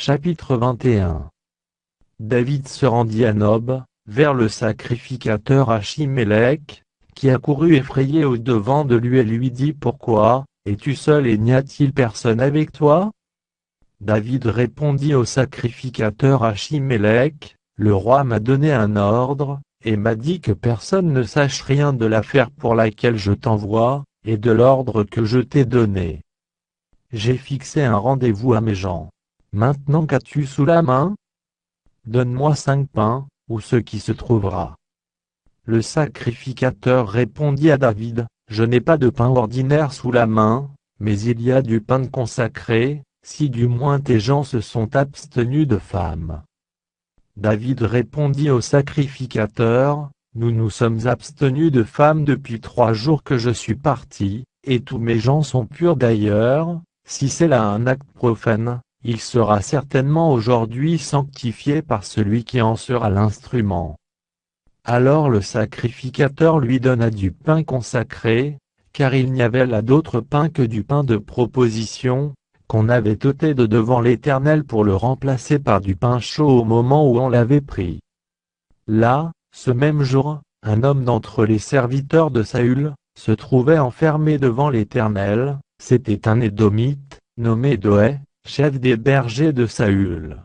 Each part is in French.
Chapitre 21. David se rendit à Nob, vers le sacrificateur Achimélec, qui accourut effrayé au-devant de lui et lui dit: Pourquoi es-tu seul et n'y a-t-il personne avec toi? David répondit au sacrificateur Achimélec: Le roi m'a donné un ordre, et m'a dit que personne ne sache rien de l'affaire pour laquelle je t'envoie, et de l'ordre que je t'ai donné. J'ai fixé un rendez-vous à mes gens. Maintenant qu'as-tu sous la main? Donne-moi 5 pains, ou ce qui se trouvera. Le sacrificateur répondit à David: Je n'ai pas de pain ordinaire sous la main, mais il y a du pain consacré, si du moins tes gens se sont abstenus de femmes. David répondit au sacrificateur: Nous nous sommes abstenus de femmes depuis 3 jours que je suis parti, et tous mes gens sont purs d'ailleurs. Si c'est là un acte profane, il sera certainement aujourd'hui sanctifié par celui qui en sera l'instrument. Alors le sacrificateur lui donna du pain consacré, car il n'y avait là d'autre pain que du pain de proposition, qu'on avait ôté de devant l'Éternel pour le remplacer par du pain chaud au moment où on l'avait pris. Là, ce même jour, un homme d'entre les serviteurs de Saül, se trouvait enfermé devant l'Éternel. C'était un Édomite, nommé Doeg, chef des bergers de Saül.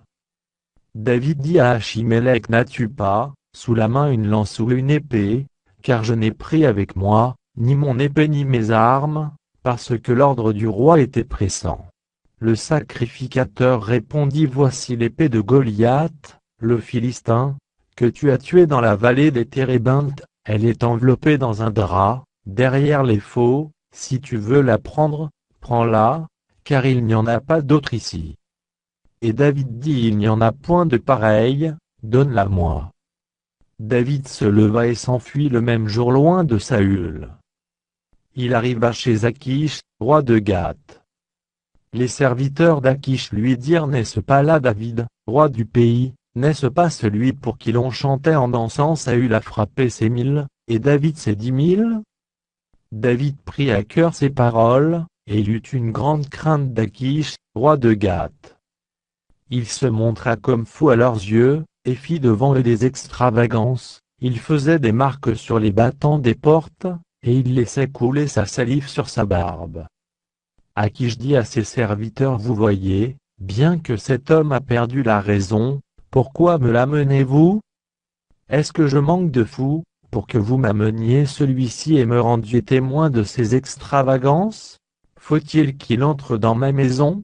David dit à Achimélec: N'as-tu pas, sous la main une lance ou une épée? Car je n'ai pris avec moi, ni mon épée ni mes armes, parce que l'ordre du roi était pressant. Le sacrificateur répondit: Voici l'épée de Goliath, le Philistin, que tu as tué dans la vallée des Térébintes. Elle est enveloppée dans un drap, derrière les faux. Si tu veux la prendre, prends-la, car il n'y en a pas d'autre ici. Et David dit: Il n'y en a point de pareille, donne-la-moi. David se leva et s'enfuit le même jour loin de Saül. Il arriva chez Achish, roi de Gath. Les serviteurs d'Achish lui dirent: N'est-ce pas là David, roi du pays? N'est-ce pas celui pour qui l'on chantait en dansant? Saül a frappé ses 1000, et David ses 10 000. David prit à cœur ces paroles, et il eut une grande crainte d'Achish, roi de Gath. Il se montra comme fou à leurs yeux, et fit devant eux des extravagances. Il faisait des marques sur les battants des portes, et il laissait couler sa salive sur sa barbe. Achish dit à ses serviteurs: Vous voyez, bien que cet homme a perdu la raison, pourquoi me l'amenez-vous? Est-ce que je manque de fou, pour que vous m'ameniez celui-ci et me rendiez témoin de ses extravagances? Faut-il qu'il entre dans ma maison?